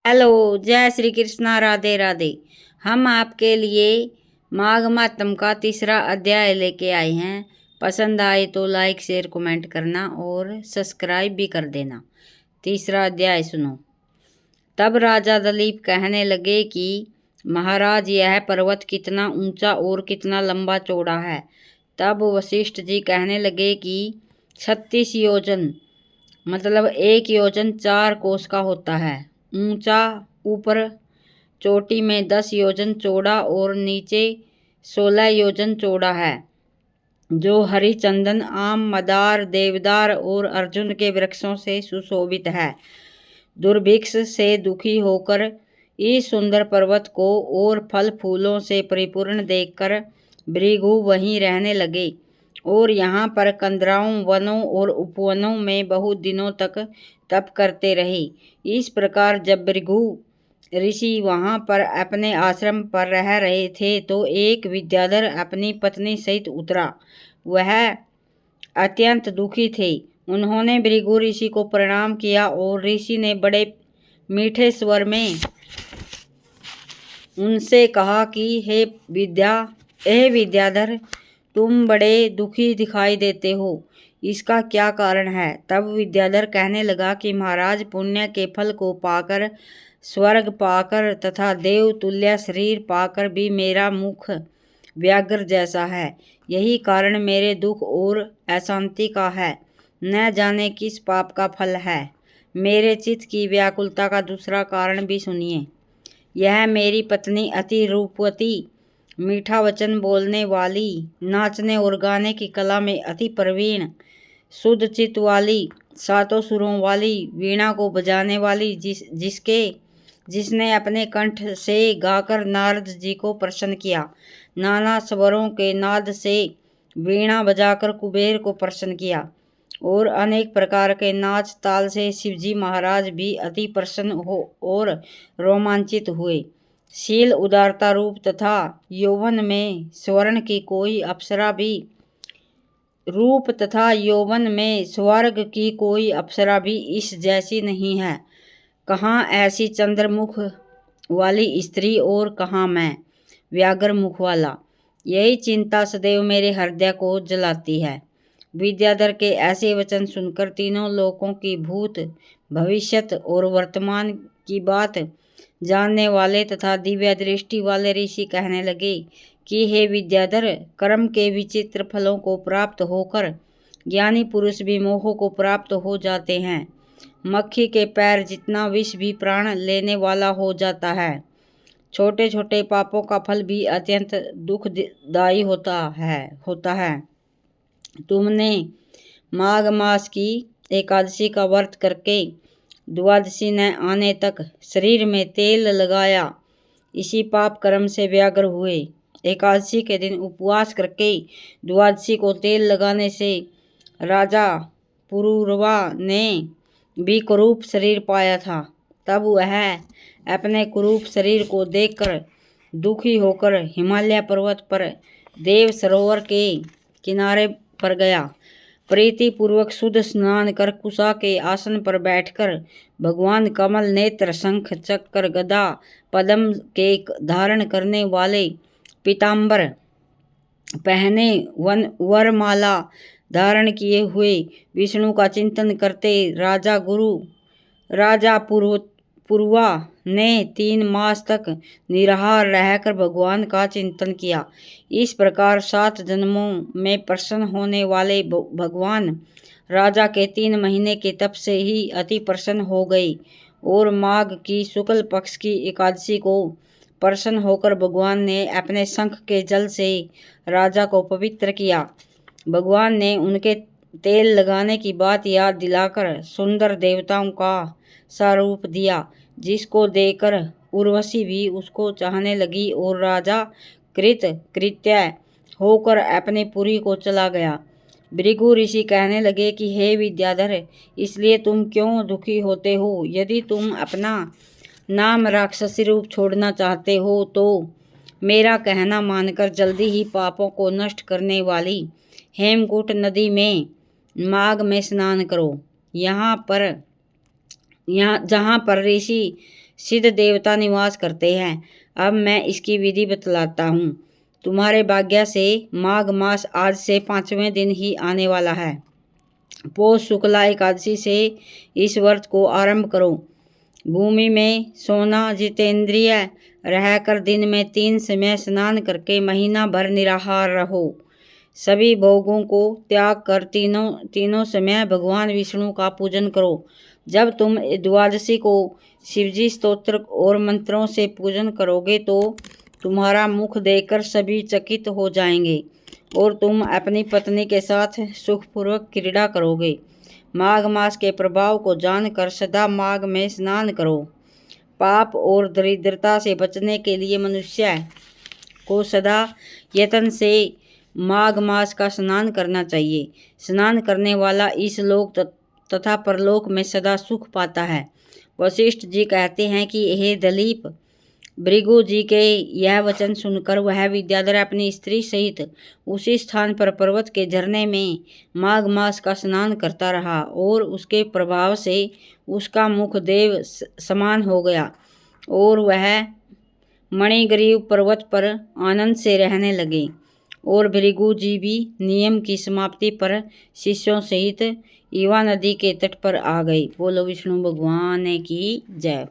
Hello, जय श्री कृष्णा, राधे राधे। हम आपके लिए माघ मातम का तीसरा अध्याय लेके आए हैं। पसंद आए तो लाइक शेयर कमेंट करना और सब्सक्राइब भी कर देना। तीसरा अध्याय सुनो। तब राजा दिलीप कहने लगे कि महाराज, यह पर्वत कितना ऊंचा और कितना लंबा चौड़ा है। तब वशिष्ठ जी कहने लगे कि 36 योजन मतलब 1 योजन 4 कोस का होता है। ऊंचा ऊपर चोटी में 10 योजन चौड़ा और नीचे 16 योजन चौड़ा है, जो हरी चंदन, आम, मदार, देवदार और अर्जुन के वृक्षों से सुशोभित है। दुर्भिक्ष से दुखी होकर इस सुंदर पर्वत को और फल फूलों से परिपूर्ण देखकर भृगु वहीं रहने लगे और यहाँ पर कंदराओं, वनों और उपवनों में बहुत दिनों तक तप करते रहे। इस प्रकार जब भृगु ऋषि वहाँ पर अपने आश्रम पर रह रहे थे तो एक विद्याधर अपनी पत्नी सहित उतरा। वह अत्यंत दुखी थे। उन्होंने भृगु ऋषि को प्रणाम किया और ऋषि ने बड़े मीठे स्वर में उनसे कहा कि हे विद्याधर, तुम बड़े दुखी दिखाई देते हो, इसका क्या कारण है। तब विद्याधर कहने लगा कि महाराज, पुण्य के फल को पाकर, स्वर्ग पाकर तथा देव तुल्य शरीर पाकर भी मेरा मुख व्याघ्र जैसा है। यही कारण मेरे दुख और अशांति का है। न जाने किस पाप का फल है। मेरे चित्त की व्याकुलता का दूसरा कारण भी सुनिए। यह मेरी पत्नी अति रूपवती, मीठा वचन बोलने वाली, नाचने और गाने की कला में अति प्रवीण, शुद्ध चित्त वाली, 7 सुरों वाली, वीणा को बजाने वाली, जिसने अपने कंठ से गाकर नारद जी को प्रसन्न किया, नाना स्वरों के नाद से वीणा बजाकर कुबेर को प्रसन्न किया और अनेक प्रकार के नाच ताल से शिवजी महाराज भी अति प्रसन्न हो और रोमांचित हुए। शील, उदारता, रूप तथा यौवन में स्वर्ण की कोई अप्सरा भी स्वर्ग की कोई अप्सरा भी इस जैसी नहीं है। कहाँ ऐसी चंद्रमुख वाली स्त्री और कहाँ मैं, व्याघ्र मुख वाला। यही चिंता सदैव मेरे हृदय को जलाती है। विद्याधर के ऐसे वचन सुनकर तीनों लोकों की भूत, भविष्यत और वर्तमान की बात जानने वाले तथा दिव्य दृष्टि वाले ऋषि कहने लगे कि हे विद्याधर, कर्म के विचित्र फलों को प्राप्त होकर ज्ञानी पुरुष भी मोह को प्राप्त हो जाते हैं। मक्खी के पैर जितना विष भी प्राण लेने वाला हो जाता है। छोटे छोटे पापों का फल भी अत्यंत दुखदायी होता है। तुमने माघ मास की एकादशी का व्रत करके द्वादशी न आने तक शरीर में तेल लगाया, इसी पाप कर्म से व्याघ्र हुए। एकादशी के दिन उपवास करके द्वादशी को तेल लगाने से राजा पुरूरवा ने भी कुरूप शरीर पाया था। तब वह अपने कुरूप शरीर को देखकर दुखी होकर हिमालय पर्वत पर देव सरोवर के किनारे पर गया। प्रीति पूर्वक शुद्ध स्नान कर कुशा के आसन पर बैठकर भगवान कमल नेत्र, शंख चक्र, गदा, पद्म के धारण करने वाले, पीतांबर पहने, वरमाला धारण किए हुए विष्णु का चिंतन करते राजा पुरवा ने 3 मास तक निराहार रहकर भगवान का चिंतन किया। इस प्रकार 7 जन्मों में प्रसन्न होने वाले भगवान राजा के 3 महीने के तप से ही अति प्रसन्न हो गए और माघ की शुक्ल पक्ष की एकादशी को प्रसन्न होकर भगवान ने अपने शंख के जल से राजा को पवित्र किया। भगवान ने उनके तेल लगाने की बात याद दिलाकर सुंदर देवताओं का स्वरूप दिया, जिसको देखकर उर्वशी भी उसको चाहने लगी और राजा कृत्य होकर अपने पुरी को चला गया। भृगु ऋषि कहने लगे कि हे विद्याधर, इसलिए तुम क्यों दुखी होते हो। यदि तुम अपना नाम राक्षसी रूप छोड़ना चाहते हो तो मेरा कहना मानकर जल्दी ही पापों को नष्ट करने वाली हेमकूट नदी में माघ में स्नान करो। जहाँ पर ऋषि सिद्ध देवता निवास करते हैं। अब मैं इसकी विधि बतलाता हूँ। तुम्हारे भाग्य से माघ मास आज से 5वें दिन ही आने वाला है। पौष शुक्ला एकादशी से इस व्रत को आरंभ करो। भूमि में सोना जितेंद्रिय रहकर दिन में 3 समय स्नान करके महीना भर निराहार रहो। सभी भोगों को त्याग कर तीनों समय भगवान विष्णु का पूजन करो। जब तुम द्वादशी को शिवजी स्तोत्र और मंत्रों से पूजन करोगे तो तुम्हारा मुख देखकर सभी चकित हो जाएंगे और तुम अपनी पत्नी के साथ सुखपूर्वक क्रीड़ा करोगे। माघ मास के प्रभाव को जानकर सदा माघ में स्नान करो। पाप और दरिद्रता से बचने के लिए मनुष्य को सदा यत्न से माघ मास का स्नान करना चाहिए। स्नान करने वाला इस लोक तथा परलोक में सदा सुख पाता है। वशिष्ठ जी कहते हैं कि हे दलीप, भृगु जी के यह वचन सुनकर वह विद्याधर अपनी स्त्री सहित उसी स्थान पर पर्वत के झरने में माघ मास का स्नान करता रहा और उसके प्रभाव से उसका मुख देव समान हो गया और वह मणिग्रीव पर्वत पर आनंद से रहने लगे। और भृगु जी भी नियम की समाप्ति पर शिष्यों सहित ईवा नदी के तट पर आ गए। बोलो विष्णु भगवान की जय।